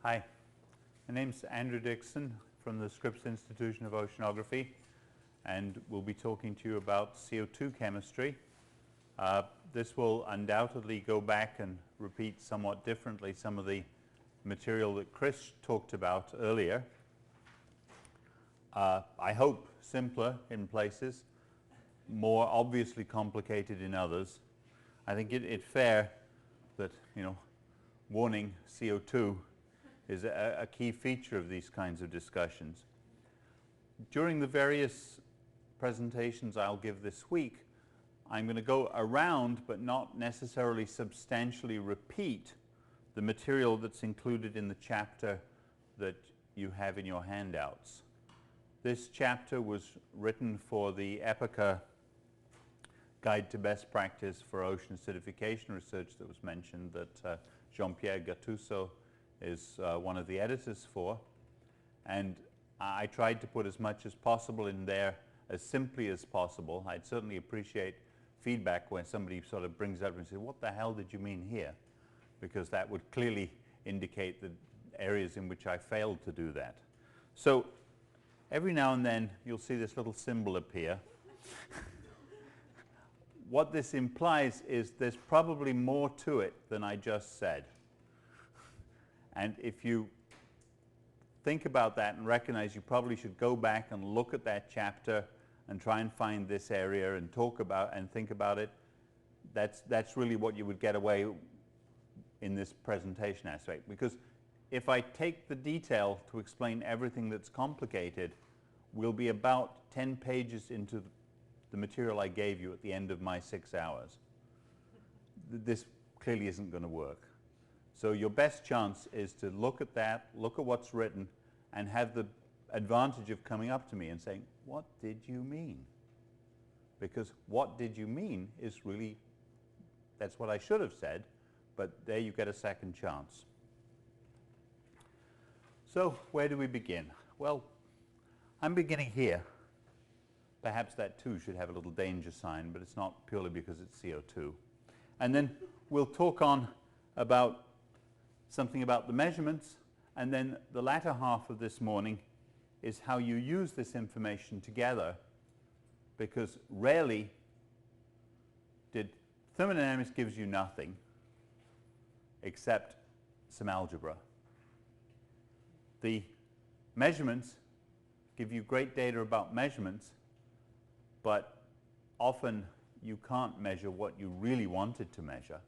Hi, my name's Andrew Dickson from the Scripps Institution of Oceanography, and we'll be talking to you about CO2 chemistry. This will undoubtedly go back and repeat somewhat differently some of the material that Chris talked about earlier. I hope simpler in places, more obviously complicated in others. I think it's fair that, warning, CO2 is a key feature of these kinds of discussions. During the various presentations I'll give this week, I'm going to go around but not necessarily substantially repeat the material that's included in the chapter that you have in your handouts. This chapter was written for the EPICA Guide to Best Practice for Ocean Acidification Research that was mentioned, that Jean-Pierre Gattuso is one of the editors for. And I tried to put as much as possible in there as simply as possible. I'd certainly appreciate feedback when somebody sort of brings up and says, what the hell did you mean here? Because that would clearly indicate the areas in which I failed to do that. So every now and then you'll see this little symbol appear. What this implies is there's probably more to it than I just said. And if you think about that and recognize you probably should go back and look at that chapter and try and find this area and talk about and think about it, that's really what you would get away in this presentation aspect. Because if I take the detail to explain everything that's complicated, we'll be about 10 pages into the material I gave you at the end of my 6 hours. This clearly isn't going to work. So your best chance is to look at that, look at what's written, and have the advantage of coming up to me and saying, what did you mean? Because what did you mean is really, that's what I should have said, but there you get a second chance. So where do we begin? Well, I'm beginning here. Perhaps that too should have a little danger sign, but it's not purely because it's CO2. And then we'll talk on about something about the measurements, and then the latter half of this morning is how you use this information together, because rarely did thermodynamics gives you nothing except some algebra. The measurements give you great data about measurements, but often you can't measure what you really wanted to measure.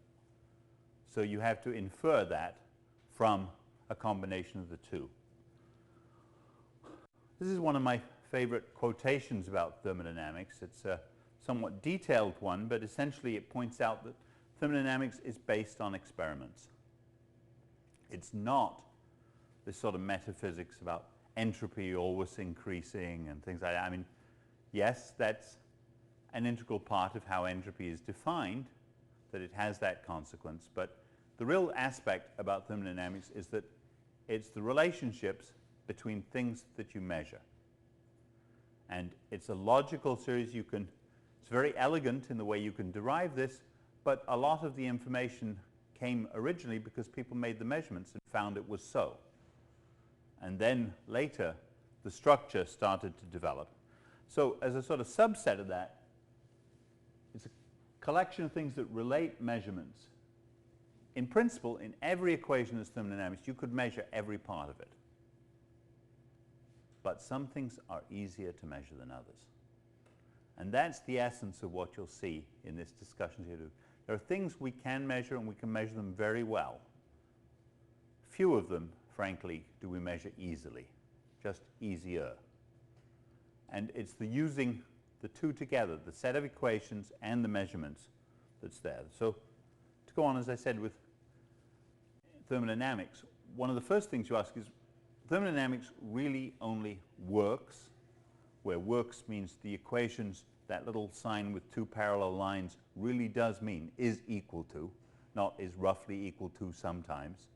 So you have to infer that from a combination of the two. This is one of my favorite quotations about thermodynamics. It's a somewhat detailed one, but essentially it points out that thermodynamics is based on experiments. It's not this sort of metaphysics about entropy always increasing and things like that. I mean, yes, that's an integral part of how entropy is defined, that it has that consequence, but the real aspect about thermodynamics is that it's the relationships between things that you measure. And it's a logical series. It's very elegant in the way you can derive this, but a lot of the information came originally because people made the measurements and found it was so. And then later, the structure started to develop. So as a sort of subset of that, it's a collection of things that relate measurements. In principle, in every equation that's thermodynamics, you could measure every part of it. But some things are easier to measure than others. And that's the essence of what you'll see in this discussion here. There are things we can measure, and we can measure them very well. Few of them, frankly, do we measure easily, just easier. And it's the using the two together, the set of equations and the measurements, that's there. So to go on, as I said, with thermodynamics, one of the first things you ask is, thermodynamics really only works, where works means the equations, that little sign with two parallel lines really does mean is equal to, not is roughly equal to sometimes,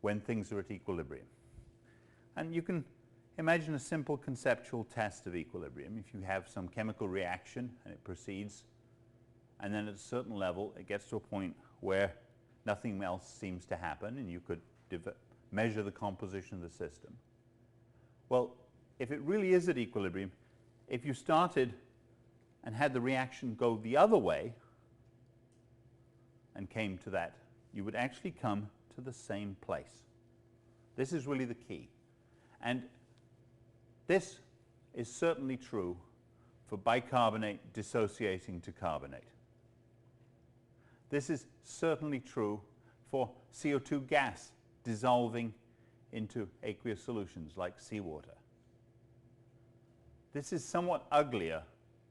when things are at equilibrium. And you can imagine a simple conceptual test of equilibrium. If you have some chemical reaction and it proceeds, and then at a certain level it gets to a point where nothing else seems to happen, and you could measure the composition of the system. Well, if it really is at equilibrium, if you started and had the reaction go the other way and came to that, you would actually come to the same place. This is really the key. And this is certainly true for bicarbonate dissociating to carbonate. This is certainly true for CO2 gas dissolving into aqueous solutions like seawater. This is somewhat uglier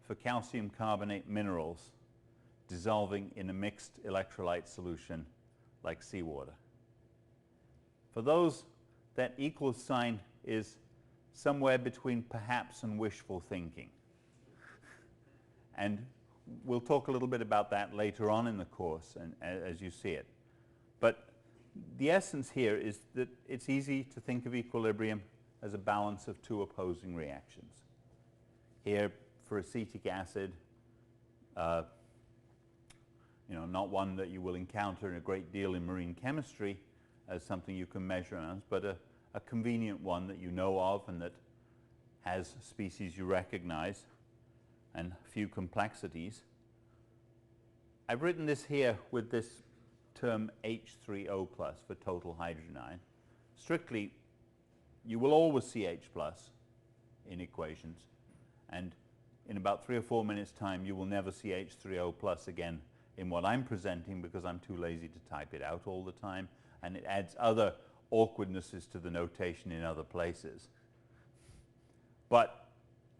for calcium carbonate minerals dissolving in a mixed electrolyte solution like seawater. For those, that equal sign is somewhere between perhaps and wishful thinking. And we'll talk a little bit about that later on in the course and as you see it. But the essence here is that it's easy to think of equilibrium as a balance of two opposing reactions. Here, for acetic acid, not one that you will encounter a great deal in marine chemistry as something you can measure on, but a convenient one that you know of and that has species you recognize and few complexities. I've written this here with this term H3O plus for total hydrogen ion. Strictly, you will always see H plus in equations, and in about 3 or 4 minutes time you will never see H3O plus again in what I'm presenting because I'm too lazy to type it out all the time, and it adds other awkwardnesses to the notation in other places. But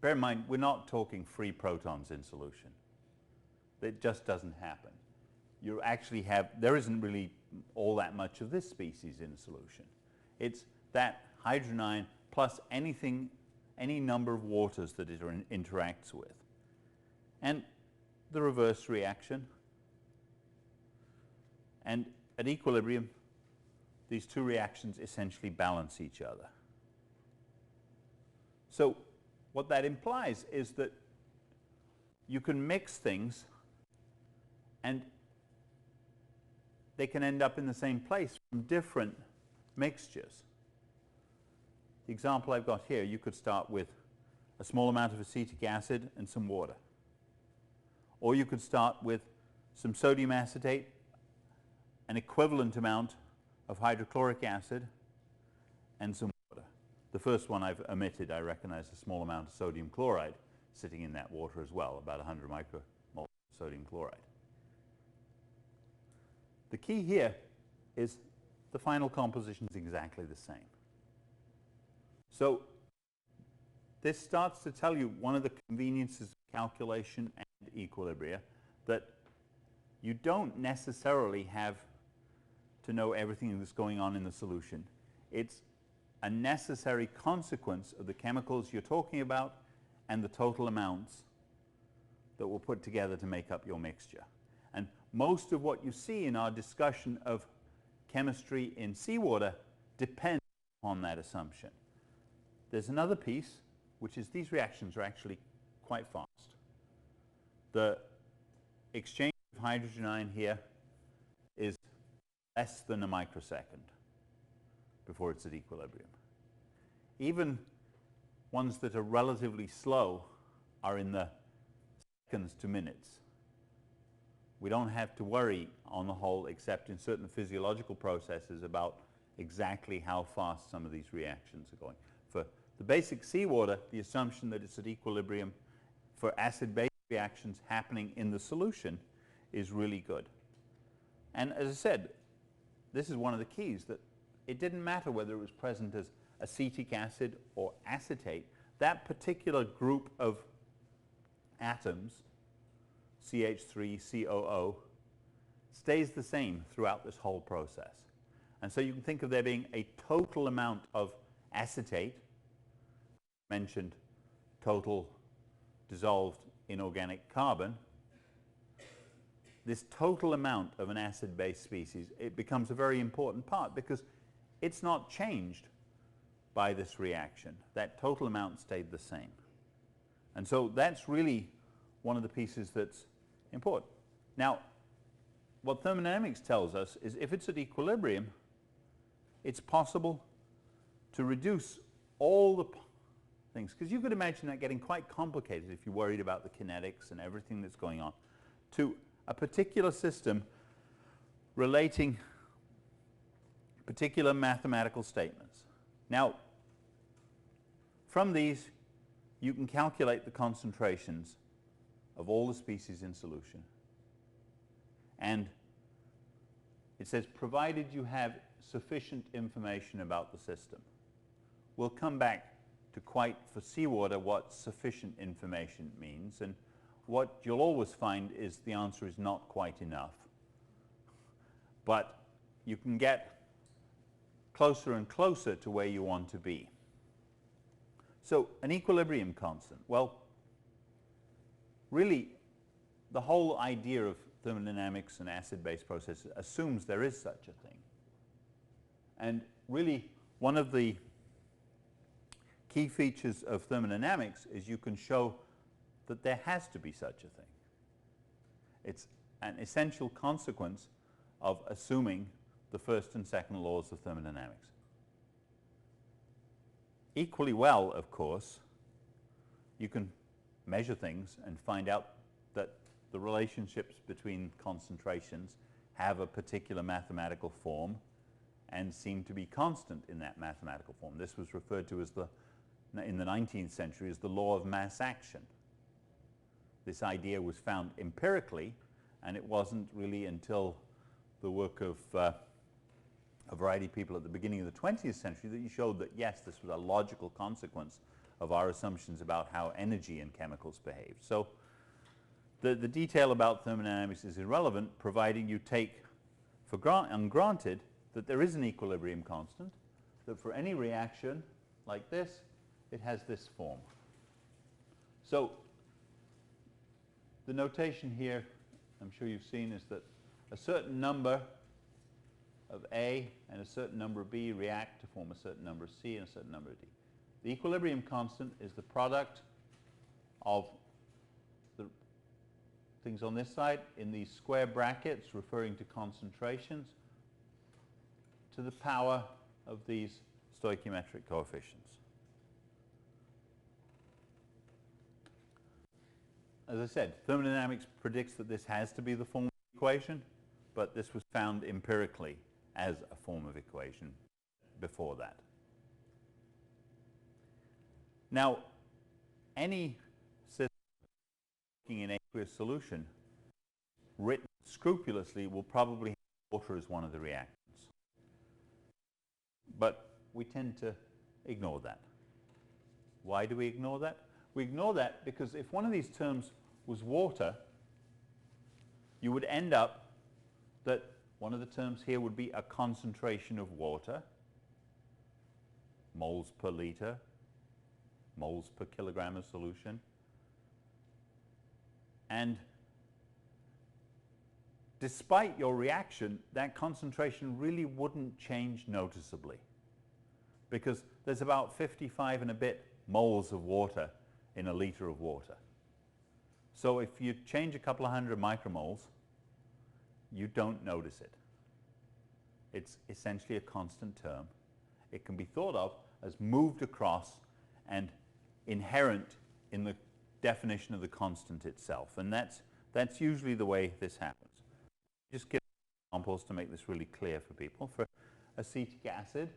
bear in mind, we're not talking free protons in solution. It just doesn't happen. You actually have, there isn't really all that much of this species in solution. It's that hydrogen ion plus anything, any number of waters that it interacts with. And the reverse reaction. And at equilibrium, these two reactions essentially balance each other. So what that implies is that you can mix things and they can end up in the same place from different mixtures. The example I've got here, you could start with a small amount of acetic acid and some water. Or you could start with some sodium acetate, an equivalent amount of hydrochloric acid, and some water. The first one I've omitted. I recognize a small amount of sodium chloride sitting in that water as well, about 100 micromole of sodium chloride. The key here is the final composition is exactly the same. So this starts to tell you one of the conveniences of calculation and equilibria, that you don't necessarily have to know everything that's going on in the solution. It's a necessary consequence of the chemicals you're talking about and the total amounts that will put together to make up your mixture. And most of what you see in our discussion of chemistry in seawater depends on that assumption. There's another piece, which is these reactions are actually quite fast. The exchange of hydrogen ion here is less than a microsecond before it's at equilibrium. Even ones that are relatively slow are in the seconds to minutes. We don't have to worry on the whole, except in certain physiological processes, about exactly how fast some of these reactions are going. For the basic seawater, the assumption that it's at equilibrium for acid-base reactions happening in the solution is really good. And as I said, this is one of the keys, that it didn't matter whether it was present as acetic acid or acetate. That particular group of atoms, CH3COO, stays the same throughout this whole process. And so you can think of there being a total amount of acetate, mentioned total dissolved inorganic carbon. This total amount of an acid-base species, it becomes a very important part because it's not changed by this reaction. That total amount stayed the same. And so that's really one of the pieces that's important. Now, what thermodynamics tells us is if it's at equilibrium, it's possible to reduce all the things, because you could imagine that getting quite complicated if you're worried about the kinetics and everything that's going on, to a particular system relating particular mathematical statements. Now, from these, you can calculate the concentrations of all the species in solution. And it says, provided you have sufficient information about the system. We'll come back to quite, for seawater, what sufficient information means. And what you'll always find is the answer is not quite enough. But you can get closer and closer to where you want to be. So an equilibrium constant. Well, really, the whole idea of thermodynamics and acid-base processes assumes there is such a thing. And really, one of the key features of thermodynamics is you can show that there has to be such a thing. It's an essential consequence of assuming the first and second laws of thermodynamics. Equally well, of course, you can measure things and find out that the relationships between concentrations have a particular mathematical form and seem to be constant in that mathematical form. This was referred to as in the 19th century as the law of mass action. This idea was found empirically, and it wasn't really until the work of a variety of people at the beginning of the 20th century that you showed that, yes, this was a logical consequence of our assumptions about how energy in chemicals behave. So the detail about thermodynamics is irrelevant, providing you take for granted that there is an equilibrium constant, that for any reaction like this, it has this form. So the notation here, I'm sure you've seen, is that a certain number of A and a certain number of B react to form a certain number of C and a certain number of D. The equilibrium constant is the product of the things on this side in these square brackets referring to concentrations to the power of these stoichiometric coefficients. As I said, thermodynamics predicts that this has to be the form of the equation, but this was found empirically as a form of equation before that. Now, any system working in aqueous solution written scrupulously will probably have water as one of the reactants. But we tend to ignore that. Why do we ignore that? We ignore that because if one of these terms was water, you would end up that one of the terms here would be a concentration of water, moles per liter, moles per kilogram of solution. And despite your reaction, that concentration really wouldn't change noticeably, because there's about 55 and a bit moles of water in a liter of water. So if you change a couple of hundred micromoles, you don't notice it. It's essentially a constant term. It can be thought of as moved across and inherent in the definition of the constant itself. And that's usually the way this happens. Just give examples to make this really clear for people. For acetic acid,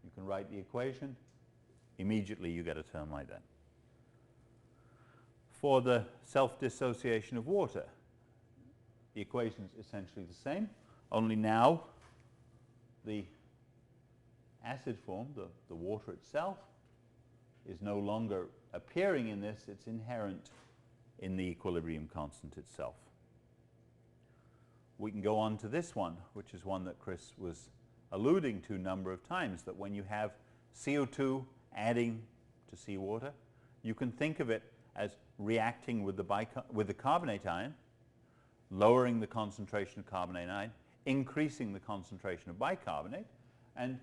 you can write the equation. Immediately you get a term like that. For the self-dissociation of water, the equation is essentially the same, only now the acid form, the water itself, is no longer appearing in this, it's inherent in the equilibrium constant itself. We can go on to this one, which is one that Chris was alluding to a number of times, that when you have CO2 adding to seawater, you can think of it as reacting with the carbonate ion, lowering the concentration of carbonate ion, increasing the concentration of bicarbonate, and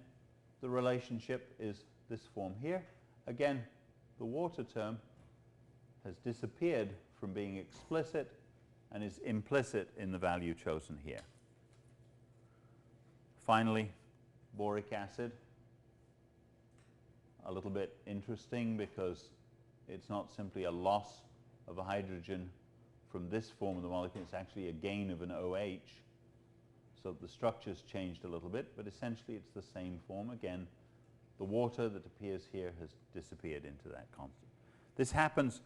the relationship is this form here. Again, the water term has disappeared from being explicit and is implicit in the value chosen here. Finally, boric acid. A little bit interesting because it's not simply a loss of a hydrogen from this form of the molecule, it's actually a gain of an OH. So the structure's changed a little bit, but essentially it's the same form. Again, the water that appears here has disappeared into that constant. This happens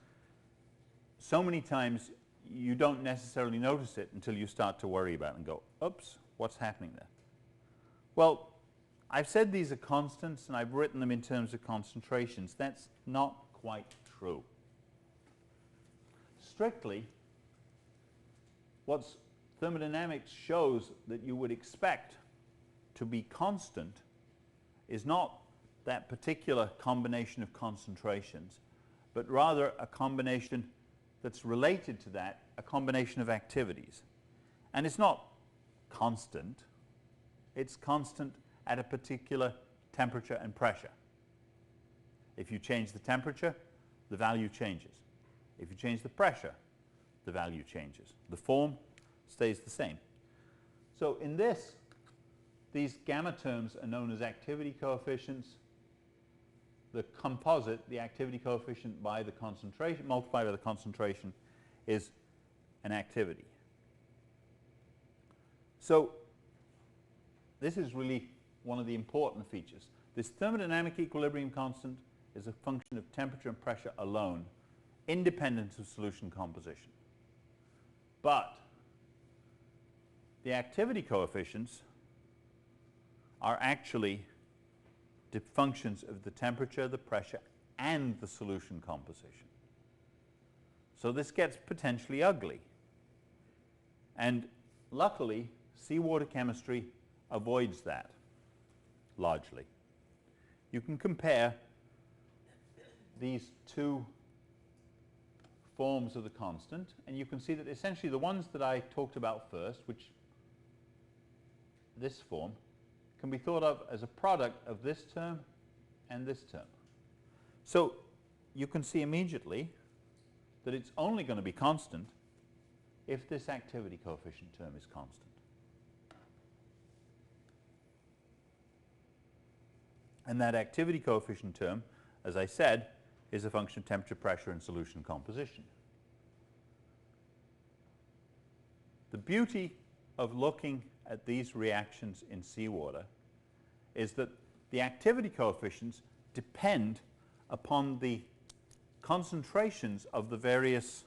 so many times you don't necessarily notice it until you start to worry about it and go, oops, what's happening there? Well, I've said these are constants and I've written them in terms of concentrations. That's not quite true. Strictly, what thermodynamics shows that you would expect to be constant is not that particular combination of concentrations, but rather a combination that's related to that, a combination of activities. And it's not constant, it's constant at a particular temperature and pressure. If you change the temperature, the value changes. If you change the pressure, the value changes. The form stays the same. So in this, these gamma terms are known as activity coefficients. The composite, the activity coefficient by the concentration, multiplied by the concentration, is an activity. So this is really one of the important features. This thermodynamic equilibrium constant is a function of temperature and pressure alone, independent of solution composition. But the activity coefficients are actually the functions of the temperature, the pressure, and the solution composition. So this gets potentially ugly. And luckily, seawater chemistry avoids that, largely. You can compare these two forms of the constant, and you can see that essentially the ones that I talked about first, which this form, can be thought of as a product of this term and this term. So you can see immediately that it's only going to be constant if this activity coefficient term is constant. And that activity coefficient term, as I said, is a function of temperature, pressure, and solution composition. The beauty of looking at these reactions in seawater is that the activity coefficients depend upon the concentrations of the various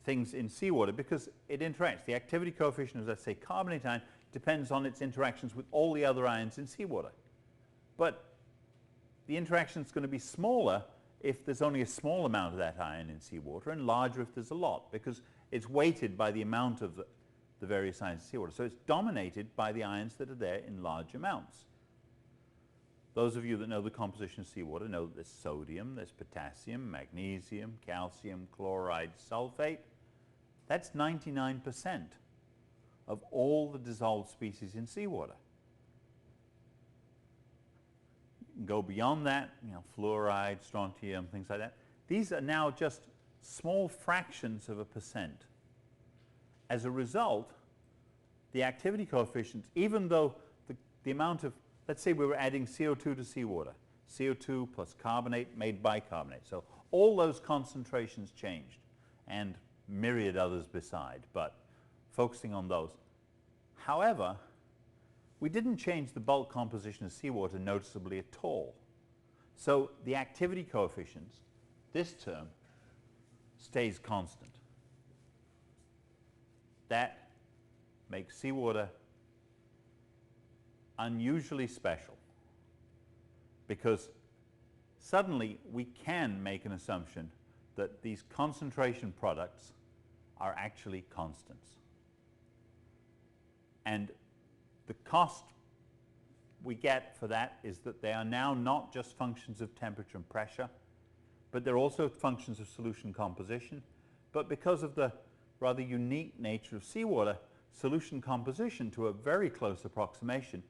things in seawater because it interacts. The activity coefficient of, let's say, carbonate ion depends on its interactions with all the other ions in seawater. But the interaction is going to be smaller if there's only a small amount of that ion in seawater and larger if there's a lot because it's weighted by the amount of the various ions in seawater. So it's dominated by the ions that are there in large amounts. Those of you that know the composition of seawater know that there's sodium, there's potassium, magnesium, calcium, chloride, sulfate. That's 99% of all the dissolved species in seawater. You can go beyond that, fluoride, strontium, things like that. These are now just small fractions of a percent. As a result, the activity coefficients, even though the amount of, let's say we were adding CO2 to seawater, CO2 plus carbonate made bicarbonate. So all those concentrations changed and myriad others beside, but focusing on those. However, we didn't change the bulk composition of seawater noticeably at all. So the activity coefficients, this term, stays constant. That makes seawater unusually special because suddenly we can make an assumption that these concentration products are actually constants. And the cost we get for that is that they are now not just functions of temperature and pressure, but they're also functions of solution composition. But because of the rather unique nature of seawater, solution composition to a very close approximation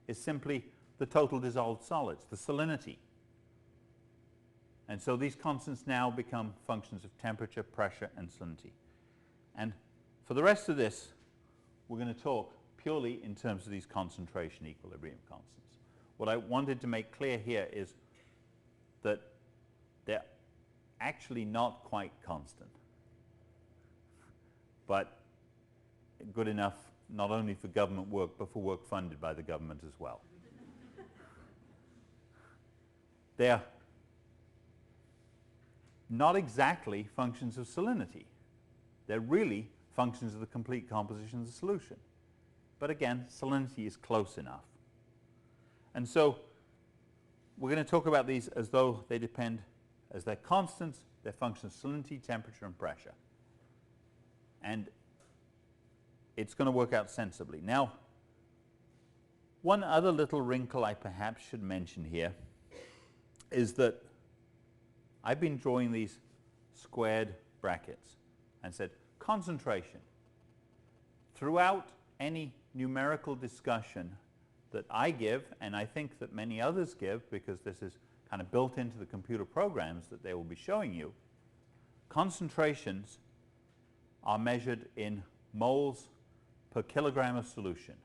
is simply the total dissolved solids, the salinity. And so these constants now become functions of temperature, pressure, and salinity. And for the rest of this, we're going to talk purely in terms of these concentration equilibrium constants. What I wanted to make clear here is that they're actually not quite constant, but good enough not only for government work, but for work funded by the government as well. They're not exactly functions of salinity. They're really functions of the complete composition of the solution. But again, salinity is close enough. And so we're going to talk about these as though they depend, as they're constants, they're functions of salinity, temperature, and pressure. And it's going to work out sensibly. Now, one other little wrinkle I perhaps should mention here is that I've been drawing these squared brackets and said concentration. Throughout any numerical discussion that I give, and I think that many others give because this is kind of built into the computer programs that they will be showing you, concentrations are measured in moles per kilogram of solution,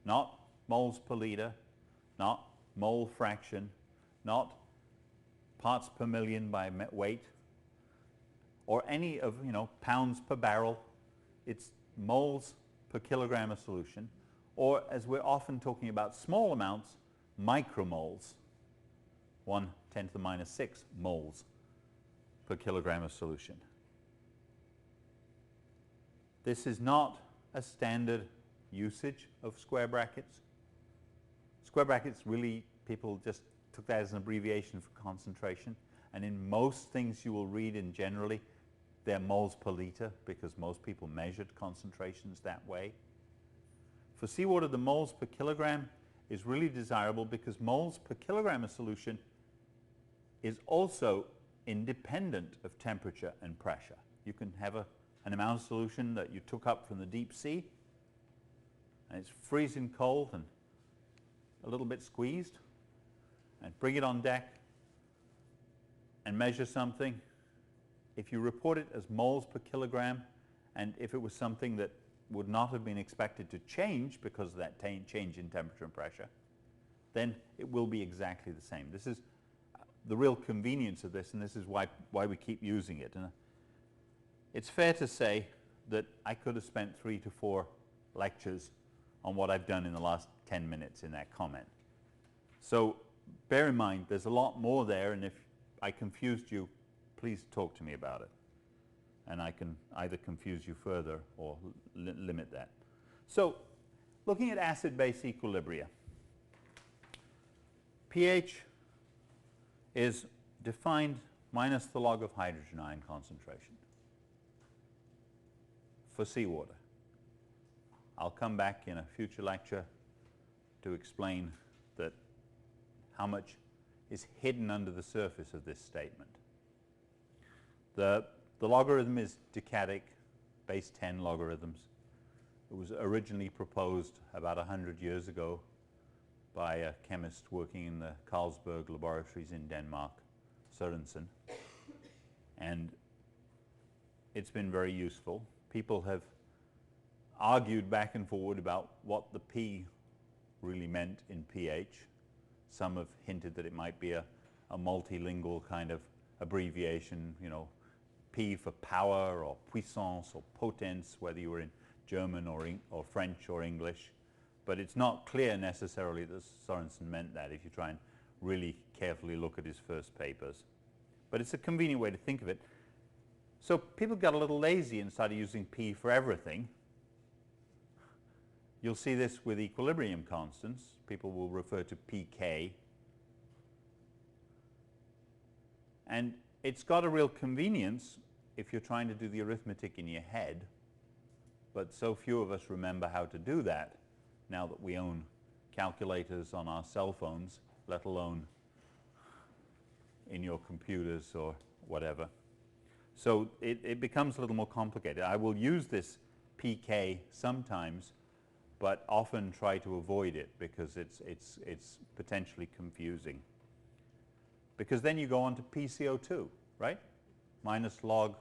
not moles per liter, not mole fraction, not parts per million by weight, or any of, pounds per barrel. It's moles per kilogram of solution, or as we're often talking about small amounts, micromoles, 1⁻⁶ moles per kilogram of solution. This is not a standard usage of square brackets. Square brackets really, people just took that as an abbreviation for concentration, and in most things you will read in generally, they're moles per liter because most people measured concentrations that way. For seawater, the moles per kilogram is really desirable because moles per kilogram of solution is also independent of temperature and pressure. You can have an amount of solution that you took up from the deep sea, and it's freezing cold and a little bit squeezed, and bring it on deck and measure something. If you report it as moles per kilogram, and if it was something that would not have been expected to change because of that change in temperature and pressure, then it will be exactly the same. This is the real convenience of this, and this is why we keep using it. And it's fair to say that I could have spent 3 to 4 lectures on what I've done in the last 10 minutes in that comment. So bear in mind, there's a lot more there, and if I confused you, please talk to me about it. And I can either confuse you further or limit that. So looking at acid-base equilibria, pH is defined minus the log of hydrogen ion concentration for seawater. I'll come back in a future lecture to explain that how much is hidden under the surface of this statement. The logarithm is decadic, base 10 logarithms. It was originally proposed about 100 years ago by a chemist working in the Carlsberg laboratories in Denmark, Sørensen. And it's been very useful. People have argued back and forward about what the P really meant in pH. Some have hinted that it might be a multilingual kind of abbreviation, P for power or puissance or potence, whether you were in German or French or English. But it's not clear necessarily that Sørensen meant that if you try and really carefully look at his first papers. But it's a convenient way to think of it. So people got a little lazy and started using P for everything. You'll see this with equilibrium constants. People will refer to pK. And it's got a real convenience if you're trying to do the arithmetic in your head, but so few of us remember how to do that now that we own calculators on our cell phones, let alone in your computers or whatever. So it becomes a little more complicated. I will use this pK sometimes, but often try to avoid it because it's potentially confusing. Because then you go on to PCO2, right? Minus log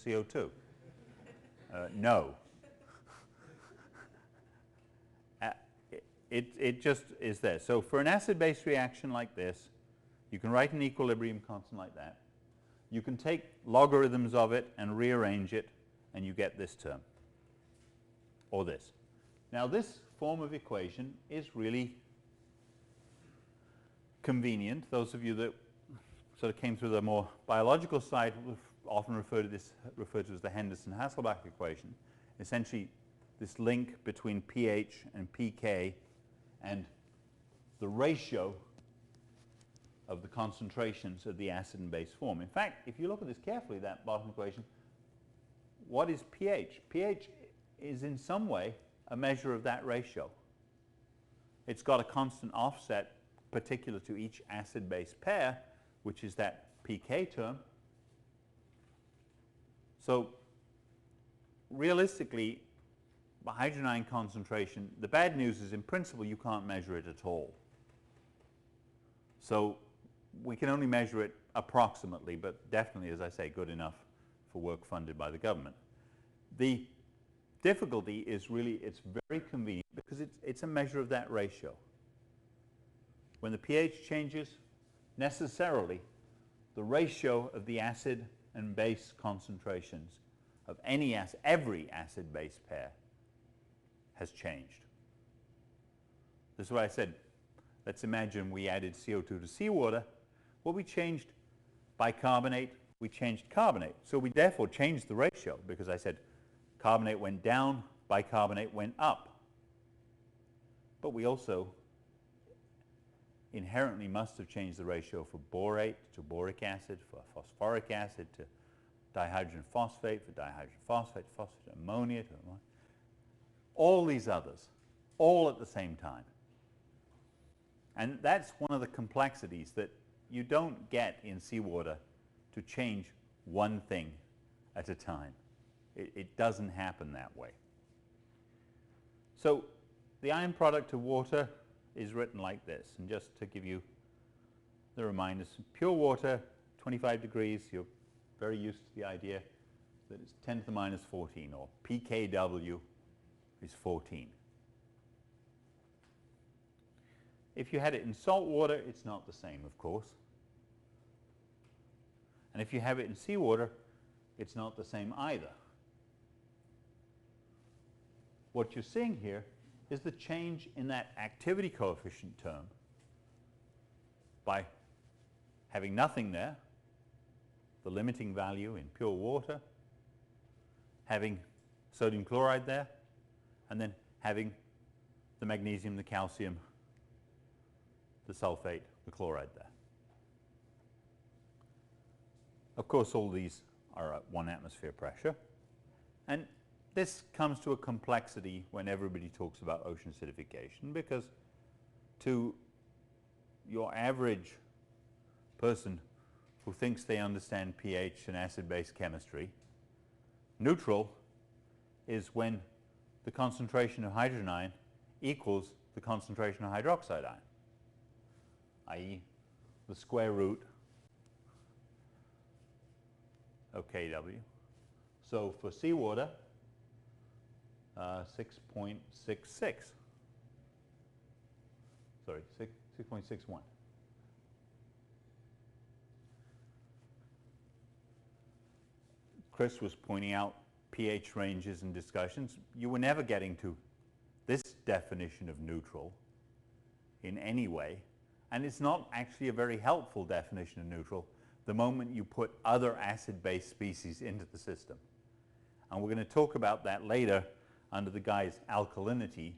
CO2. No. it just is there. So for an acid-base reaction like this, you can write an equilibrium constant like that. You can take logarithms of it and rearrange it, and you get this term, or this. Now this form of equation is really convenient. Those of you that sort of came through the more biological side often refer to as the Henderson-Hasselbalch equation. Essentially, this link between pH and pK and the ratio of the concentrations of the acid and base form. In fact, if you look at this carefully, that bottom equation, what is pH? pH is in some way a measure of that ratio. It's got a constant offset particular to each acid-base pair, which is that pK term. So realistically, hydrogen ion concentration, the bad news is in principle you can't measure it at all. So we can only measure it approximately, but definitely, as I say, good enough for work funded by the government. The difficulty is really it's very convenient because it's a measure of that ratio. When the pH changes, necessarily the ratio of the acid and base concentrations of every acid-base pair has changed. This is why I said, let's imagine we added CO2 to seawater. Well, we changed bicarbonate, we changed carbonate. So we therefore changed the ratio because I said carbonate went down, bicarbonate went up. But we also inherently must have changed the ratio for borate to boric acid, for phosphoric acid to dihydrogen phosphate, for dihydrogen phosphate to ammonia, to ammonia. All these others, all at the same time. And that's one of the complexities that you don't get in seawater to change one thing at a time. It doesn't happen that way. So the ion product of water is written like this. And just to give you the reminders, pure water, 25 degrees, you're very used to the idea that it's 10 to the minus 14, or pKw is 14. If you had it in salt water, it's not the same, of course. And if you have it in seawater, it's not the same either. What you're seeing here is the change in that activity coefficient term by having nothing there, the limiting value in pure water, having sodium chloride there, and then having the magnesium, the calcium, the sulfate, the chloride there. Of course, all these are at 1 atmosphere pressure. And this comes to a complexity when everybody talks about ocean acidification, because to your average person who thinks they understand pH and acid-base chemistry, neutral is when the concentration of hydrogen ion equals the concentration of hydroxide ion, i.e. the square root of Kw. So for seawater, 6.66. Sorry, 6.61. Chris was pointing out pH ranges and discussions. You were never getting to this definition of neutral in any way, and it's not actually a very helpful definition of neutral the moment you put other acid-base species into the system. And we're going to talk about that later under the guise alkalinity,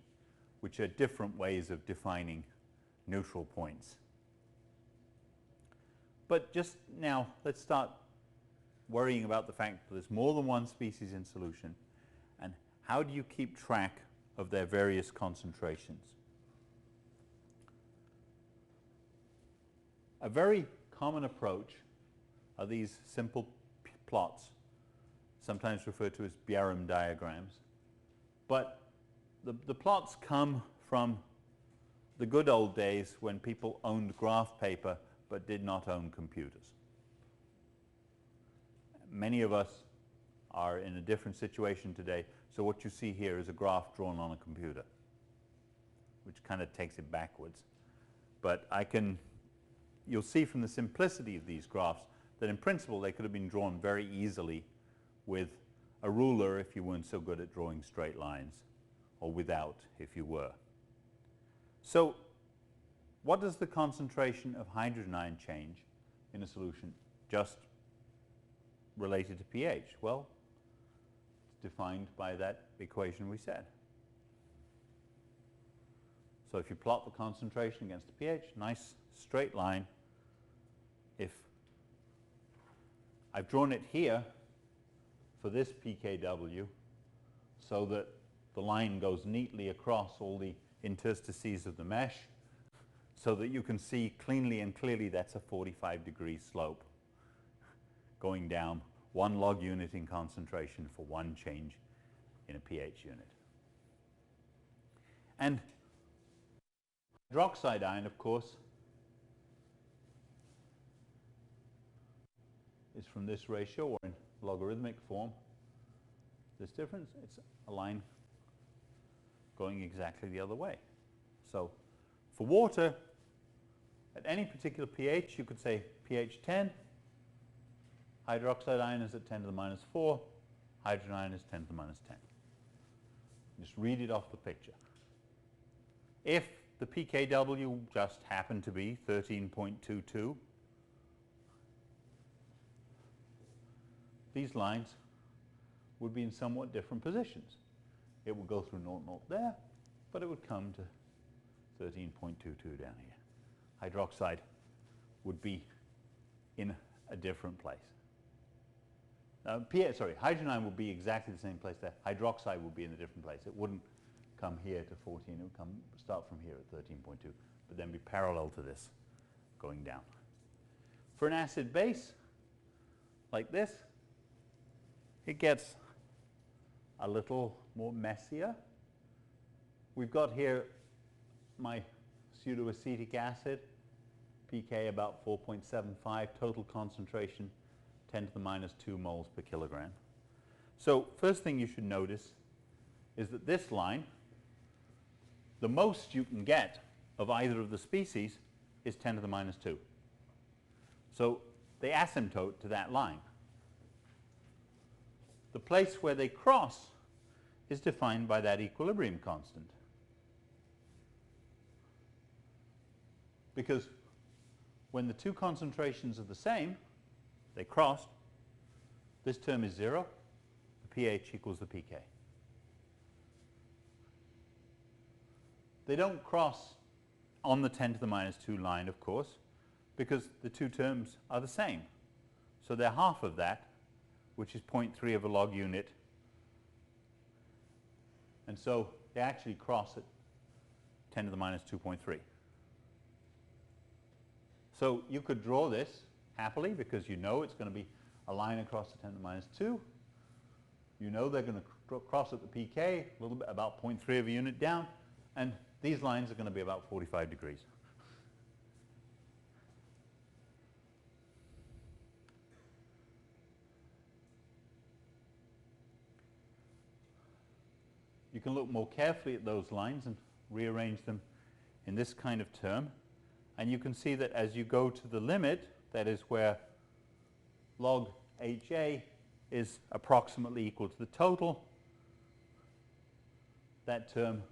which are different ways of defining neutral points. But just now, let's start worrying about the fact that there's more than one species in solution, and how do you keep track of their various concentrations? A very common approach are these simple plots, sometimes referred to as Bjerrum diagrams. But the plots come from the good old days when people owned graph paper but did not own computers. Many of us are in a different situation today, so what you see here is a graph drawn on a computer. which kind of takes it backwards. But you'll see from the simplicity of these graphs that in principle they could have been drawn very easily with a ruler if you weren't so good at drawing straight lines, or without if you were. So what does the concentration of hydrogen ion change in a solution just related to pH? Well, it's defined by that equation we said. So if you plot the concentration against the pH, nice straight line. If I've drawn it here for this pKw so that the line goes neatly across all the interstices of the mesh so that you can see cleanly and clearly that's a 45-degree slope going down 1 log unit in concentration for 1 change in a pH unit. And hydroxide ion, of course, is from this ratio, or in logarithmic form. This difference, it's a line going exactly the other way. So for water, at any particular pH, you could say pH 10, hydroxide ion is at 10 to the minus 4, hydrogen ion is 10 to the minus 10. Just read it off the picture. If the pKw just happened to be 13.22, these lines would be in somewhat different positions. It would go through 0, 0 there, but it would come to 13.22 down here. Hydroxide would be in a different place. Hydrogen ion would be exactly the same place there. Hydroxide would be in a different place. It wouldn't come here to 14. It would start from here at 13.2, but then be parallel to this going down. For an acid base like this, it gets a little more messier. We've got here my pseudoacetic acid, pK about 4.75, total concentration 10 to the minus 2 moles per kilogram. So first thing you should notice is that this line, the most you can get of either of the species is 10 to the minus 2. So they asymptote to that line. The place where they cross is defined by that equilibrium constant. Because when the two concentrations are the same, they crossed, this term is 0, the pH equals the pK. They don't cross on the 10 to the minus 2 line, of course, because the two terms are the same. So they're half of that, which is 0.3 of a log unit. And so they actually cross at 10 to the minus 2.3. So you could draw this happily because you know it's going to be a line across the 10 to the minus 2. You know they're going to cross at the pK, a little bit, about 0.3 of a unit down, and these lines are going to be about 45 degrees. You can look more carefully at those lines and rearrange them in this kind of term. And you can see that as you go to the limit, that is where log HA is approximately equal to the total, that term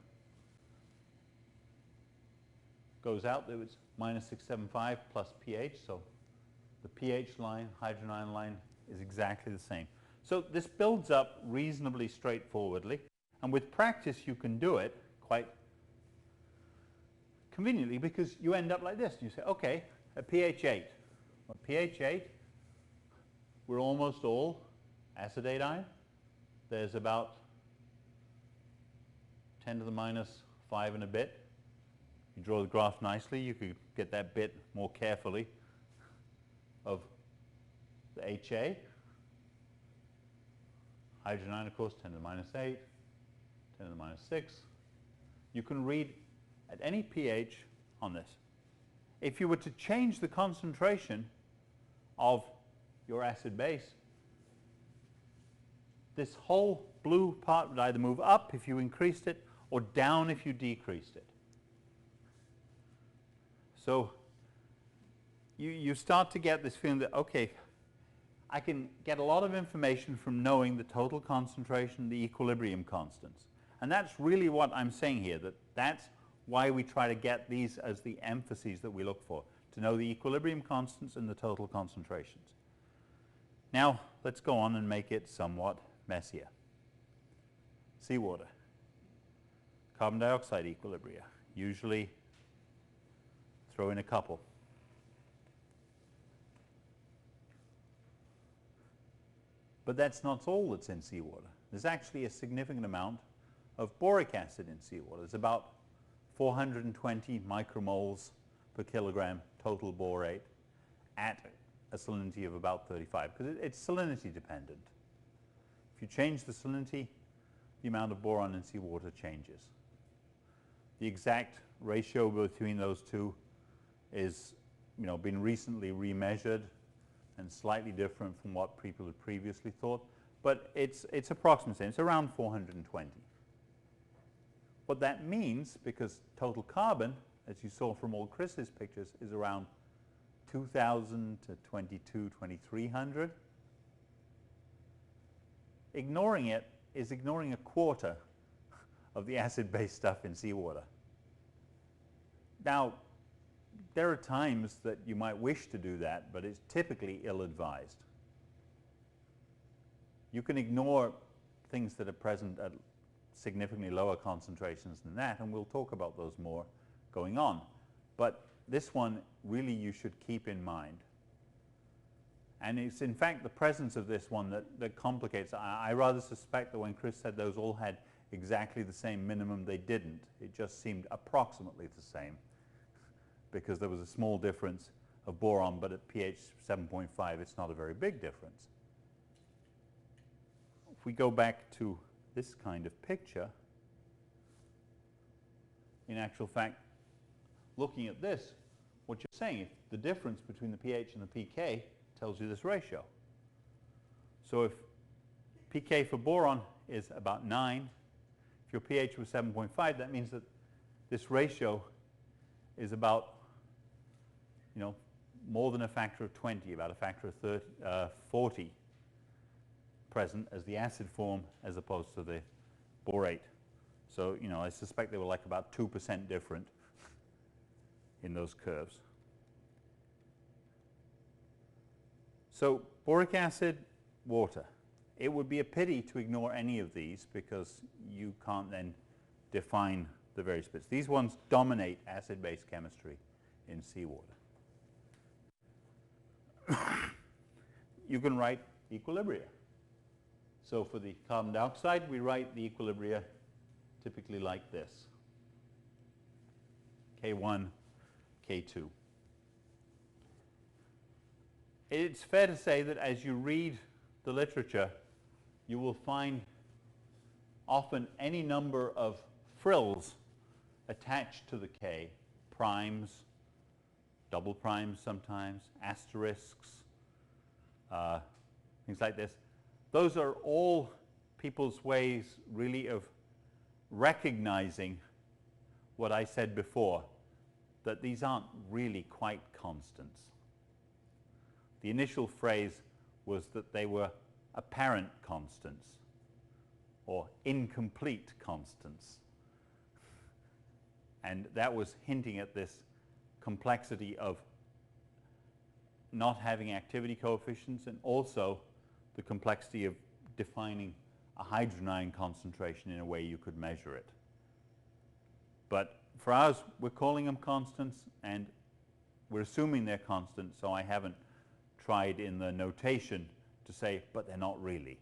goes out. There was minus 675 plus pH. So the pH line, hydrogen ion line is exactly the same. So this builds up reasonably straightforwardly. And with practice, you can do it quite conveniently because you end up like this. You say, okay, at pH 8. Well, pH 8, we're almost all acetate ion. There's about 10 to the minus 5 and a bit. You draw the graph nicely, you could get that bit more carefully of the HA. Hydrogen ion, of course, 10 to the minus 8. 10 to the minus 6. You can read at any pH on this. If you were to change the concentration of your acid base, this whole blue part would either move up if you increased it or down if you decreased it. So you start to get this feeling that, okay, I can get a lot of information from knowing the total concentration, the equilibrium constants. And that's really what I'm saying here, that's why we try to get these as the emphases that we look for, to know the equilibrium constants and the total concentrations. Now, let's go on and make it somewhat messier. Seawater. Carbon dioxide equilibria. Usually throw in a couple. But that's not all that's in seawater. There's actually a significant amount of boric acid in seawater. It's about 420 micromoles per kilogram total borate at a salinity of about 35, because it's salinity dependent. If you change the salinity, the amount of boron in seawater changes. The exact ratio between those two is, been recently remeasured and slightly different from what people had previously thought, but it's approximately, it's around 420. What that means, because total carbon, as you saw from all Chris's pictures, is around 2,000 to 2,300. Ignoring it is ignoring a quarter of the acid-based stuff in seawater. Now, there are times that you might wish to do that, but it's typically ill-advised. You can ignore things that are present at significantly lower concentrations than that, and we'll talk about those more going on. But this one, really, you should keep in mind. And it's, in fact, the presence of this one that complicates. I rather suspect that when Chris said those all had exactly the same minimum, they didn't. It just seemed approximately the same, because there was a small difference of boron, but at pH 7.5, it's not a very big difference. If we go back to this kind of picture, in actual fact, looking at this, what you're saying, if the difference between the pH and the pK tells you this ratio. So if pK for boron is about 9, if your pH was 7.5, that means that this ratio is about, more than a factor of 20, about a factor of 40 present as the acid form as opposed to the borate. So, I suspect they were like about 2% different in those curves. So, boric acid, water. It would be a pity to ignore any of these, because you can't then define the various bits. These ones dominate acid-base chemistry in seawater. You can write equilibria. So for the carbon dioxide, we write the equilibria typically like this. K1, K2. It's fair to say that as you read the literature, you will find often any number of frills attached to the K, primes, double primes sometimes, asterisks, things like this. Those are all people's ways, really, of recognizing what I said before, that these aren't really quite constants. The initial phrase was that they were apparent constants or incomplete constants. And that was hinting at this complexity of not having activity coefficients, and also the complexity of defining a hydrogen ion concentration in a way you could measure it. But for ours, we're calling them constants, and we're assuming they're constant, so I haven't tried in the notation to say, but they're not really.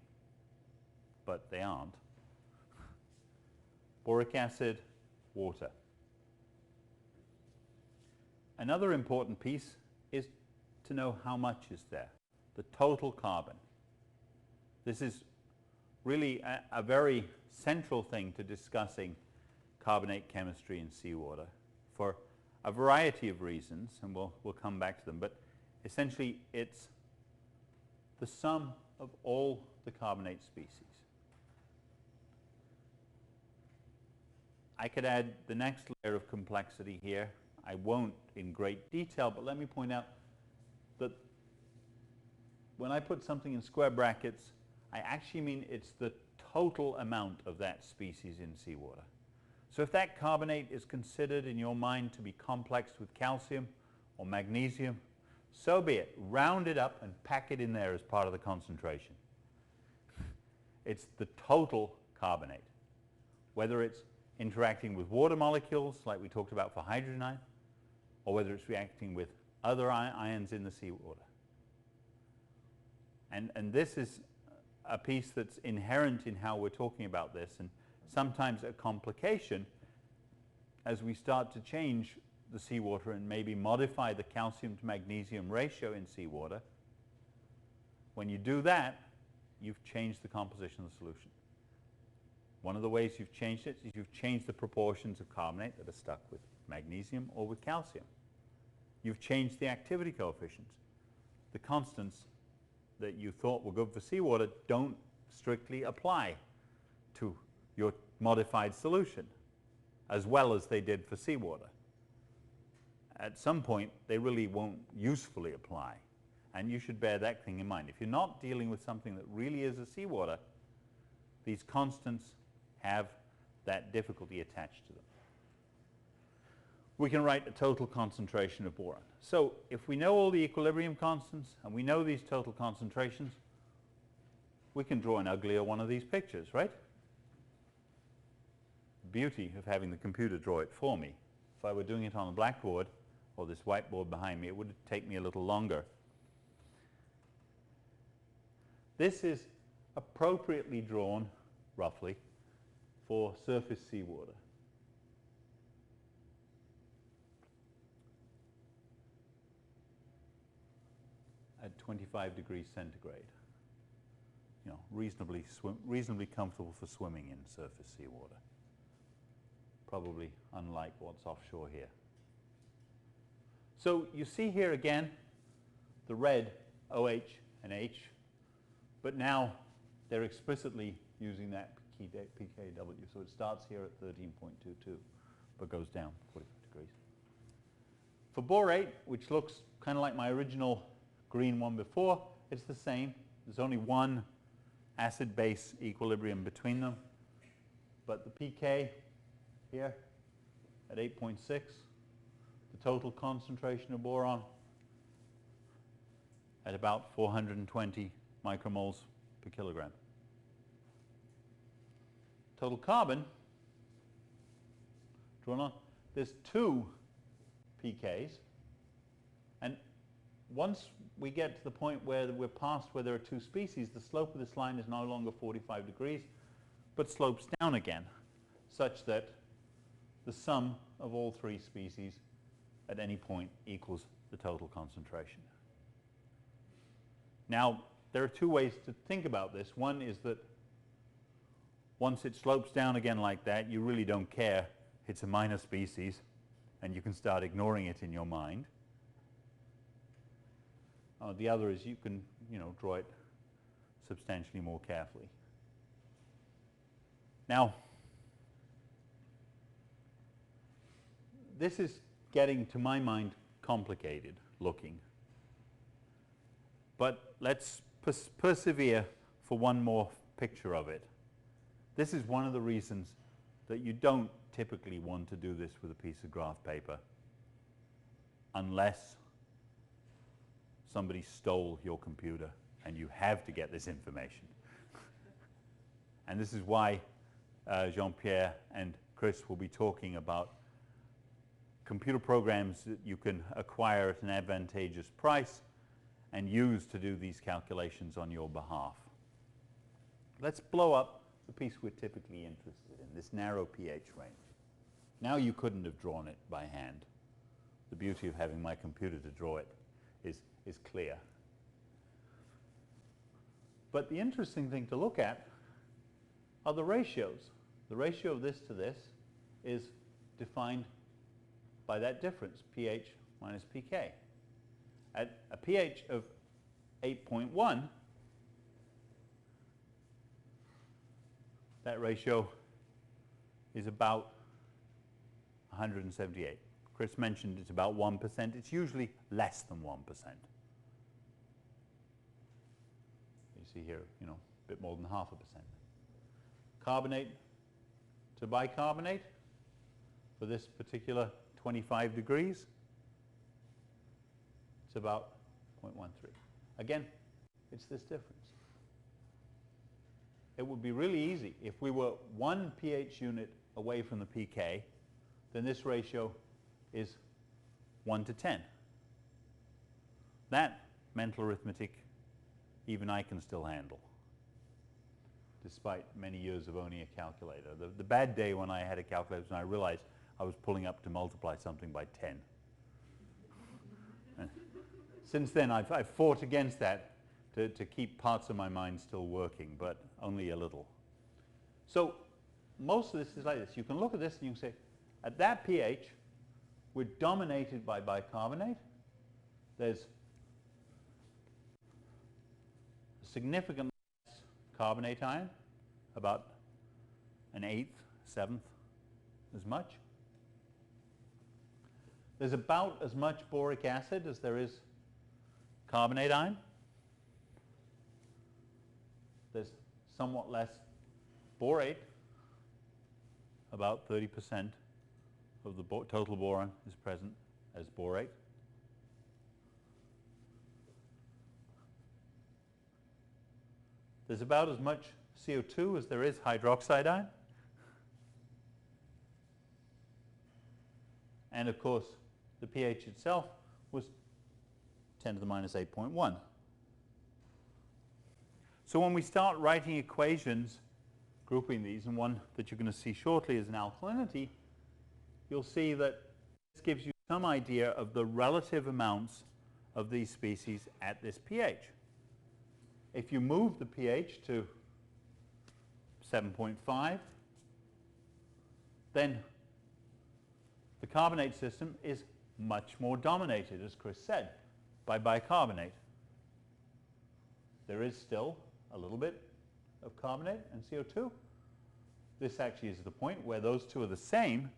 But they aren't. Boric acid, water. Another important piece is to know how much is there, the total carbon. This is really a very central thing to discussing carbonate chemistry in seawater for a variety of reasons, and we'll come back to them. But essentially, it's the sum of all the carbonate species. I could add the next layer of complexity here. I won't in great detail, but let me point out that when I put something in square brackets, I actually mean it's the total amount of that species in seawater. So if that carbonate is considered in your mind to be complexed with calcium or magnesium, so be it. Round it up and pack it in there as part of the concentration. It's the total carbonate, whether it's interacting with water molecules like we talked about for hydrogen ion, or whether it's reacting with other ions in the seawater. And this is a piece that's inherent in how we're talking about this, and sometimes a complication as we start to change the seawater and maybe modify the calcium to magnesium ratio in seawater. When you do that, you've changed the composition of the solution. One of the ways you've changed it is you've changed the proportions of carbonate that are stuck with magnesium or with calcium. You've changed the activity coefficients. The constants that you thought were good for seawater don't strictly apply to your modified solution as well as they did for seawater. At some point, they really won't usefully apply, and you should bear that thing in mind. If you're not dealing with something that really is a seawater, these constants have that difficulty attached to them. We can write a total concentration of boron. So if we know all the equilibrium constants and we know these total concentrations, we can draw an uglier one of these pictures, right? The beauty of having the computer draw it for me. If I were doing it on a blackboard or this whiteboard behind me, it would take me a little longer. This is appropriately drawn, roughly, for surface seawater. At 25 degrees centigrade. You know, reasonably comfortable for swimming in surface seawater. Probably unlike what's offshore here. So you see here again the red OH and H, but now they're explicitly using that pKW. So it starts here at 13.22, but goes down 45 degrees. For borate, which looks kind of like my original green one before, it's the same. There's only one acid-base equilibrium between them, but the pK here at 8.6, the total concentration of boron at about 420 micromoles per kilogram. Total carbon, drawn on, there's two pKs, and once we get to the point where we're past where there are two species, the slope of this line is no longer 45 degrees, but slopes down again, such that the sum of all three species at any point equals the total concentration. Now, there are two ways to think about this. One is that once it slopes down again like that, you really don't care. It's a minor species, and you can start ignoring it in your mind. The other is you can, draw it substantially more carefully. Now, this is getting, to my mind, complicated looking. But let's persevere for one more picture of it. This is one of the reasons that you don't typically want to do this with a piece of graph paper unless somebody stole your computer and you have to get this information. And this is why Jean-Pierre and Chris will be talking about computer programs that you can acquire at an advantageous price and use to do these calculations on your behalf. Let's blow up the piece we're typically interested in, this narrow pH range. Now you couldn't have drawn it by hand. The beauty of having my computer to draw it is clear. But the interesting thing to look at are the ratios. The ratio of this to this is defined by that difference, pH minus pK. At a pH of 8.1, that ratio is about 178, Chris mentioned it's about 1%. It's usually less than 1%. You see here, a bit more than 0.5%. Carbonate to bicarbonate for this particular 25 degrees, it's about 0.13. Again, it's this difference. It would be really easy if we were 1 pH unit away from the pK, then this ratio is 1 to 10. That mental arithmetic even I can still handle, despite many years of owning a calculator. The bad day when I had a calculator was when I realized I was pulling up to multiply something by 10. Since then, I've fought against that to keep parts of my mind still working, but only a little. So most of this is like this. You can look at this and you can say, at that pH, we're dominated by bicarbonate. There's a significant less carbonate ion, about an 1/8, 1/7 as much. There's about as much boric acid as there is carbonate ion. There's somewhat less borate, about 30% of the total boron is present as borate. There's about as much CO2 as there is hydroxide ion. And of course, the pH itself was 10 to the minus 8.1. So when we start writing equations, grouping these, and one that you're going to see shortly is an alkalinity, you'll see that this gives you some idea of the relative amounts of these species at this pH. If you move the pH to 7.5, then the carbonate system is much more dominated, as Chris said, by bicarbonate. There is still a little bit of carbonate and CO2. This actually is the point where those two are the same,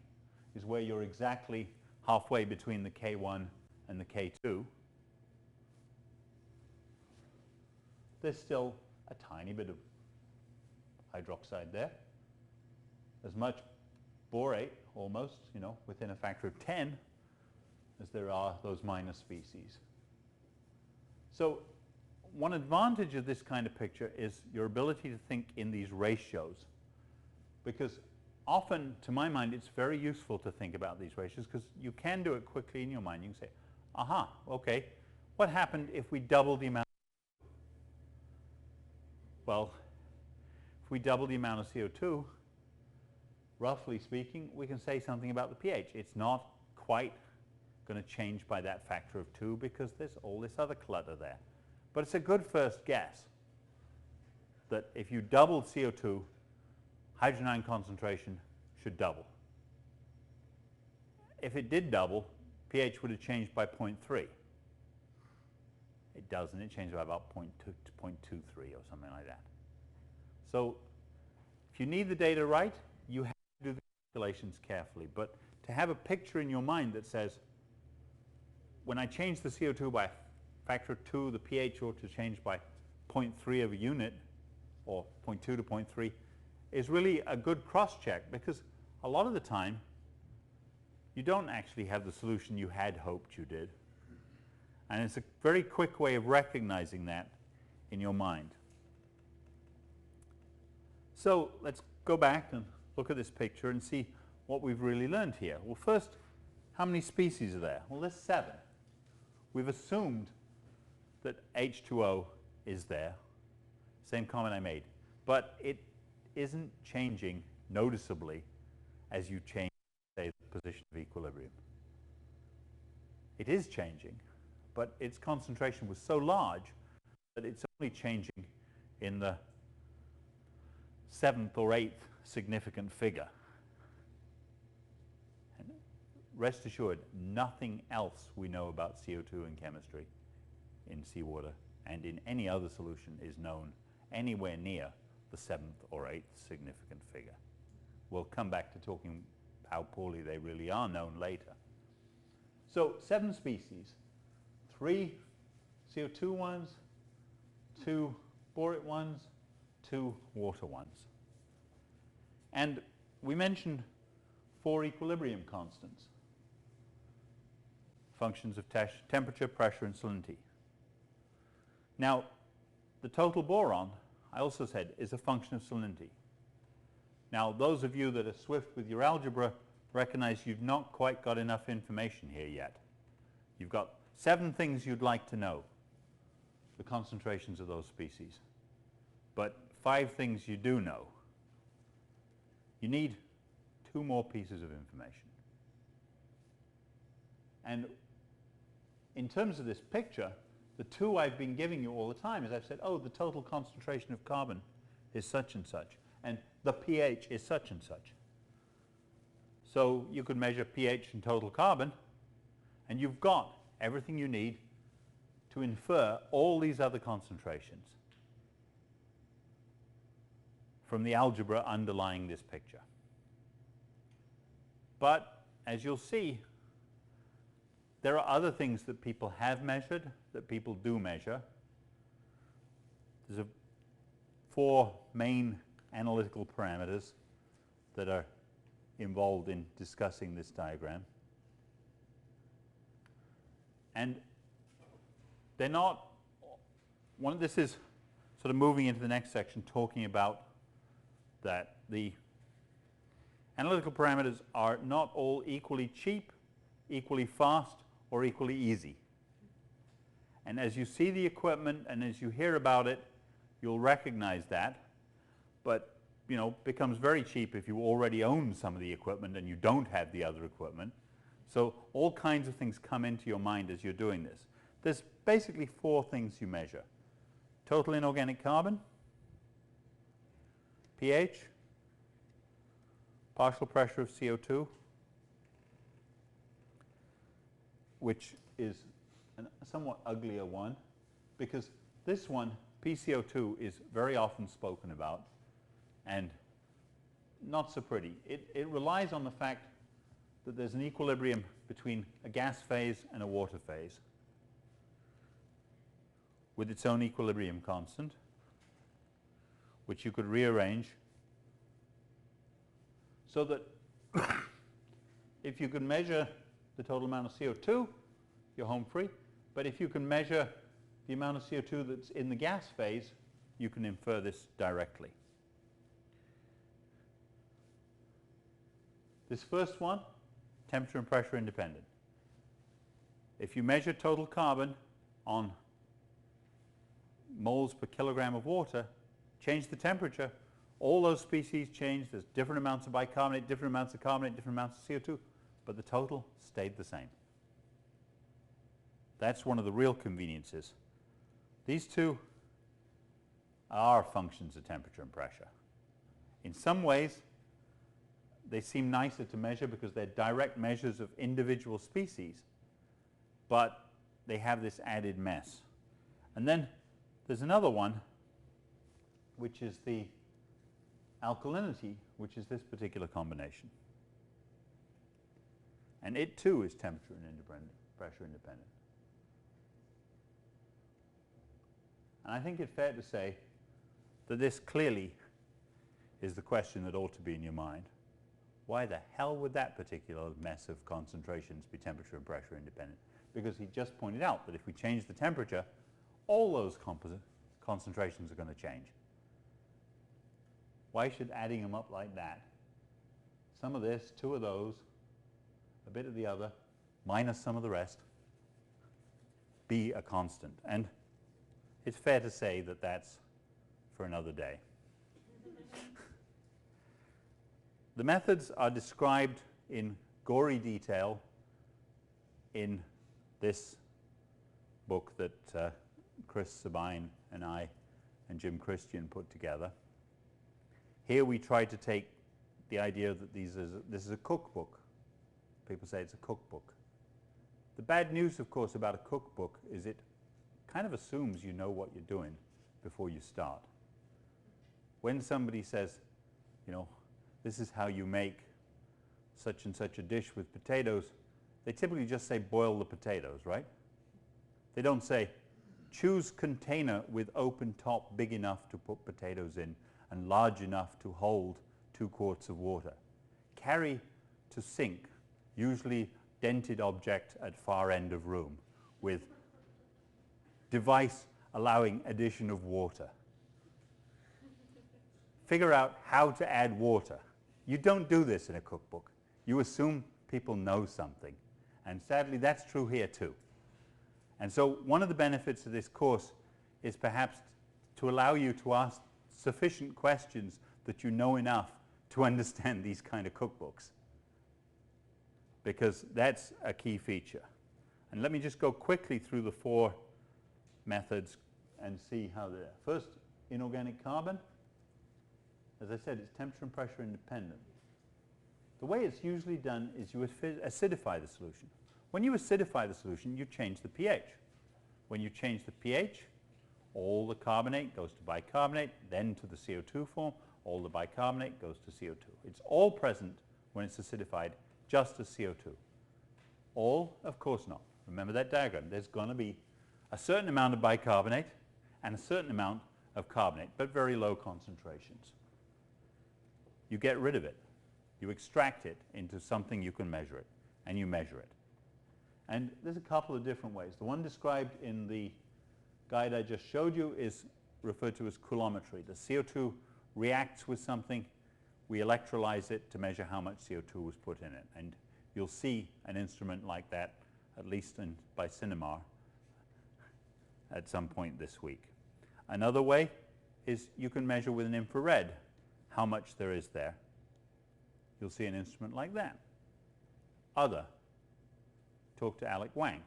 is where you're exactly halfway between the K1 and the K2. There's still a tiny bit of hydroxide there. As much borate, almost, within a factor of 10, as there are those minor species. So one advantage of this kind of picture is your ability to think in these ratios, because often, to my mind, it's very useful to think about these ratios because you can do it quickly in your mind. You can say, aha, okay, what happened if we double the amount? Well, if we double the amount of CO2, roughly speaking, we can say something about the pH. It's not quite going to change by that factor of 2 because there's all this other clutter there. But it's a good first guess that if you doubled CO2, hydrogen ion concentration should double. If it did double, pH would have changed by 0.3. It doesn't. It changed by about 0.2 to 0.23 or something like that. So if you need the data right, you have to do the calculations carefully. But to have a picture in your mind that says, when I change the CO2 by a factor of 2, the pH ought to change by 0.3 of a unit, or 0.2 to 0.3, is really a good cross-check, because a lot of the time, you don't actually have the solution you had hoped you did. And it's a very quick way of recognizing that in your mind. So let's go back and look at this picture and see what we've really learned here. Well, first, how many species are there? Well, there's 7. We've assumed that H2O is there, same comment I made, but it isn't changing noticeably as you change, say, the position of equilibrium. It is changing, but its concentration was so large that it's only changing in the 7th or 8th significant figure. And rest assured, nothing else we know about CO2 in chemistry, in seawater, and in any other solution is known anywhere near the 7th or 8th significant figure. We'll come back to talking how poorly they really are known later. So 7 species, 3 CO2 ones, 2 borate ones, 2 water ones. And we mentioned 4 equilibrium constants, functions of temperature, pressure, and salinity. Now, the total boron, I also said, is a function of salinity. Now, those of you that are swift with your algebra recognize you've not quite got enough information here yet. You've got 7 things you'd like to know, the concentrations of those species, but 5 things you do know. You need 2 more pieces of information. And in terms of this picture, the 2 I've been giving you all the time is I've said, oh, the total concentration of carbon is such and such, and the pH is such and such. So you could measure pH and total carbon, and you've got everything you need to infer all these other concentrations from the algebra underlying this picture. But as you'll see, there are other things that people have measured, that people do measure. There's 4 main analytical parameters that are involved in discussing this diagram. And they're not, this is sort of moving into the next section, talking about that the analytical parameters are not all equally cheap, equally fast, or equally easy. And as you see the equipment and as you hear about it, you'll recognize that. But, you know, becomes very cheap if you already own some of the equipment and you don't have the other equipment. So all kinds of things come into your mind as you're doing this. There's basically 4 things you measure: total inorganic carbon, pH, partial pressure of CO2, which is a somewhat uglier one, because this one, PCO2, is very often spoken about and not so pretty. It relies on the fact that there's an equilibrium between a gas phase and a water phase with its own equilibrium constant, which you could rearrange so that if you can measure the total amount of CO2, you're home free. But if you can measure the amount of CO2 that's in the gas phase, you can infer this directly. This first one, temperature and pressure independent. If you measure total carbon on moles per kilogram of water, change the temperature, all those species change. There's different amounts of bicarbonate, different amounts of carbonate, different amounts of CO2, but the total stayed the same. That's one of the real conveniences. These 2 are functions of temperature and pressure. In some ways, they seem nicer to measure because they're direct measures of individual species, but they have this added mess. And then there's another one, which is the alkalinity, which is this particular combination. And it too is temperature and pressure independent. And I think it's fair to say that this clearly is the question that ought to be in your mind. Why the hell would that particular mess of concentrations be temperature and pressure independent? Because he just pointed out that if we change the temperature, all those concentrations are going to change. Why should adding them up like that, some of this, 2 of those, a bit of the other, minus some of the rest, be a constant? And it's fair to say that that's for another day. The methods are described in gory detail in this book that Chris Sabine and I and Jim Christian put together. Here we try to take the idea that this is a cookbook. People say it's a cookbook. The bad news, of course, about a cookbook is it kind of assumes you know what you're doing before you start. When somebody says, you know, this is how you make such and such a dish with potatoes, they typically just say boil the potatoes, right? They don't say choose container with open top big enough to put potatoes in and large enough to hold 2 quarts of water. Carry to sink, usually dented object at far end of room, with device allowing addition of water. Figure out how to add water. You don't do this in a cookbook. You assume people know something. And sadly, that's true here too. And so one of the benefits of this course is perhaps to allow you to ask sufficient questions that you know enough to understand these kind of cookbooks, because that's a key feature. And let me just go quickly through the 4 methods and see how they're. First, inorganic carbon. As I said, it's temperature and pressure independent. The way it's usually done is you acidify the solution. When you acidify the solution, you change the pH. When you change the pH, all the carbonate goes to bicarbonate, then to the CO2 form. All the bicarbonate goes to CO2. It's all present when it's acidified, just as CO2. All? Of course not. Remember that diagram. There's going to be a certain amount of bicarbonate and a certain amount of carbonate, but very low concentrations. You get rid of it. You extract it into something you can measure it, and you measure it. And there's a couple of different ways. The one described in the guide I just showed you is referred to as coulometry. The CO2 reacts with something, we electrolyze it to measure how much CO2 was put in it. And you'll see an instrument like that, at least by Cinemar, at some point this week. Another way is you can measure with an infrared how much there is there. You'll see an instrument like that. Other, talk to Alec Wang.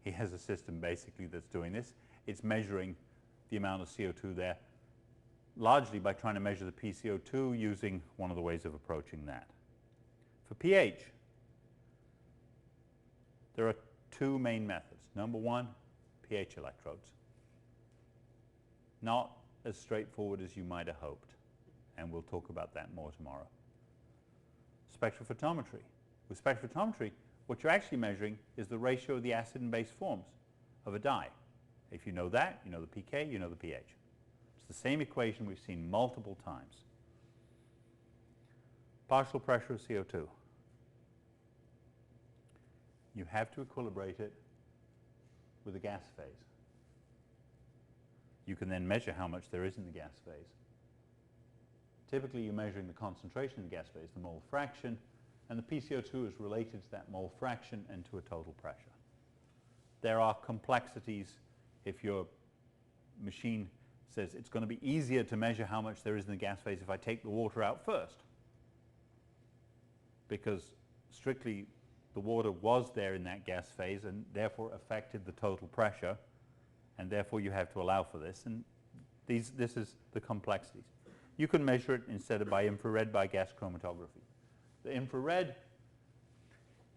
He has a system basically that's doing this. It's measuring the amount of CO2 there, largely by trying to measure the PCO2 using one of the ways of approaching that. For pH, there are 2 main methods. Number 1, pH electrodes. Not as straightforward as you might have hoped, and we'll talk about that more tomorrow. Spectrophotometry. With spectrophotometry, what you're actually measuring is the ratio of the acid and base forms of a dye. If you know that, you know the pK, you know the pH. It's the same equation we've seen multiple times. Partial pressure of CO2. You have to equilibrate it with a gas phase. You can then measure how much there is in the gas phase. Typically, you're measuring the concentration in the gas phase, the mole fraction, and the PCO2 is related to that mole fraction and to a total pressure. There are complexities if your machine says it's going to be easier to measure how much there is in the gas phase if I take the water out first, because strictly the water was there in that gas phase and therefore affected the total pressure, and therefore you have to allow for this. And this is the complexities. You can measure it instead of by infrared, by gas chromatography. The infrared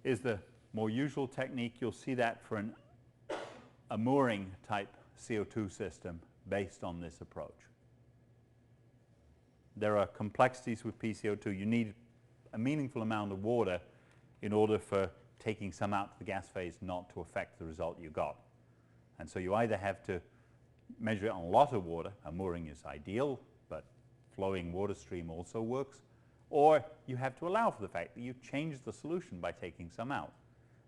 is the more usual technique. You'll see that for a mooring type CO2 system based on this approach. There are complexities with PCO2. You need a meaningful amount of water in order for taking some out of the gas phase not to affect the result you got. And so you either have to measure it on a lot of water, a mooring is ideal, but flowing water stream also works, or you have to allow for the fact that you change the solution by taking some out.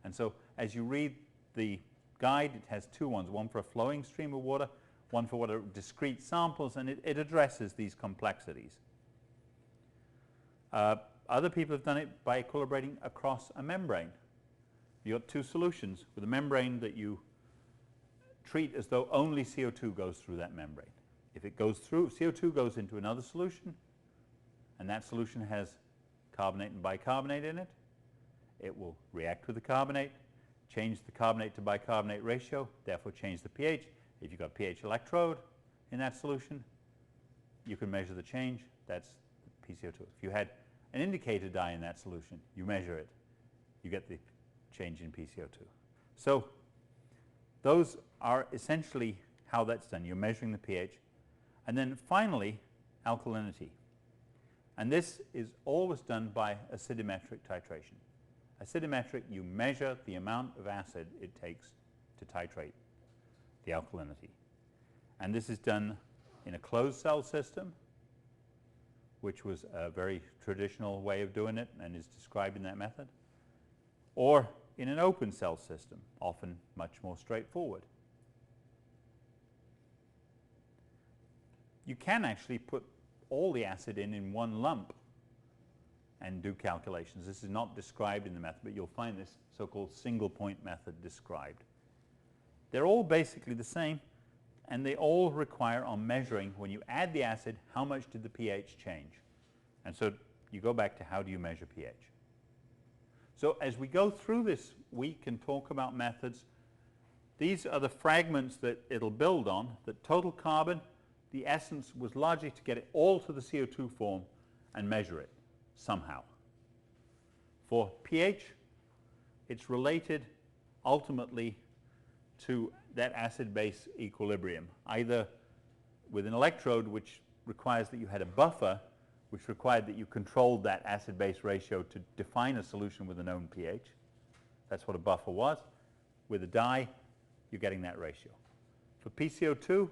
And so as you read the guide, it has 2 ones, one for a flowing stream of water, one for what are discrete samples, and it addresses these complexities. Other people have done it by equilibrating across a membrane. You've got 2 solutions with a membrane that you treat as though only CO2 goes through that membrane. If it goes through, CO2 goes into another solution, and that solution has carbonate and bicarbonate in it. It will react with the carbonate, change the carbonate to bicarbonate ratio, therefore change the pH. If you've got pH electrode in that solution, you can measure the change. That's the PCO2. If you had an indicator dye in that solution, you measure it, you get the change in PCO2. So those are essentially how that's done. You're measuring the pH. And then finally, alkalinity. And this is always done by acidometric titration. Acidometric, you measure the amount of acid it takes to titrate the alkalinity. And this is done in a closed cell system, which was a very traditional way of doing it and is described in that method, or in an open cell system, often much more straightforward. You can actually put all the acid in one lump and do calculations. This is not described in the method, but you'll find this so-called single point method described. They're all basically the same, and they all require on measuring, when you add the acid, how much did the pH change? And so you go back to how do you measure pH. So as we go through this week and talk about methods, these are the fragments that it'll build on. The total carbon, the essence was largely to get it all to the CO2 form and measure it somehow. For pH, it's related ultimately to that acid-base equilibrium, either with an electrode, which requires that you had a buffer, which required that you controlled that acid-base ratio to define a solution with a known pH. That's what a buffer was. With a dye, you're getting that ratio. For PCO2,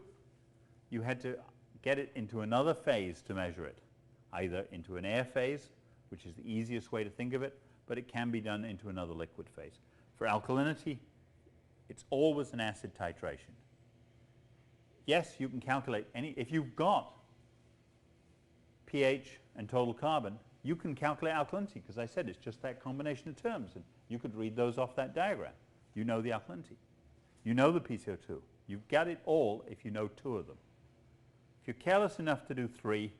you had to get it into another phase to measure it, either into an air phase, which is the easiest way to think of it, but it can be done into another liquid phase. For alkalinity, it's always an acid titration. Yes, you can calculate if you've got pH and total carbon, you can calculate alkalinity, because I said it's just that combination of terms, and you could read those off that diagram. You know the alkalinity. You know the PCO2. You've got it all if you know 2 of them. If you're careless enough to do 3,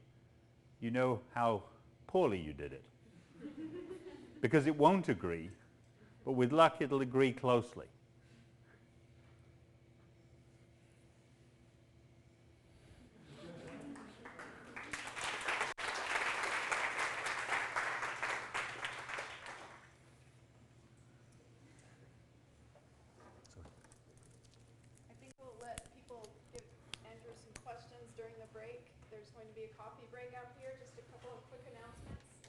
you know how poorly you did it. Because it won't agree, but with luck it'll agree closely. I think we'll let people give Andrew some questions during the break. There's going to be a coffee break out here just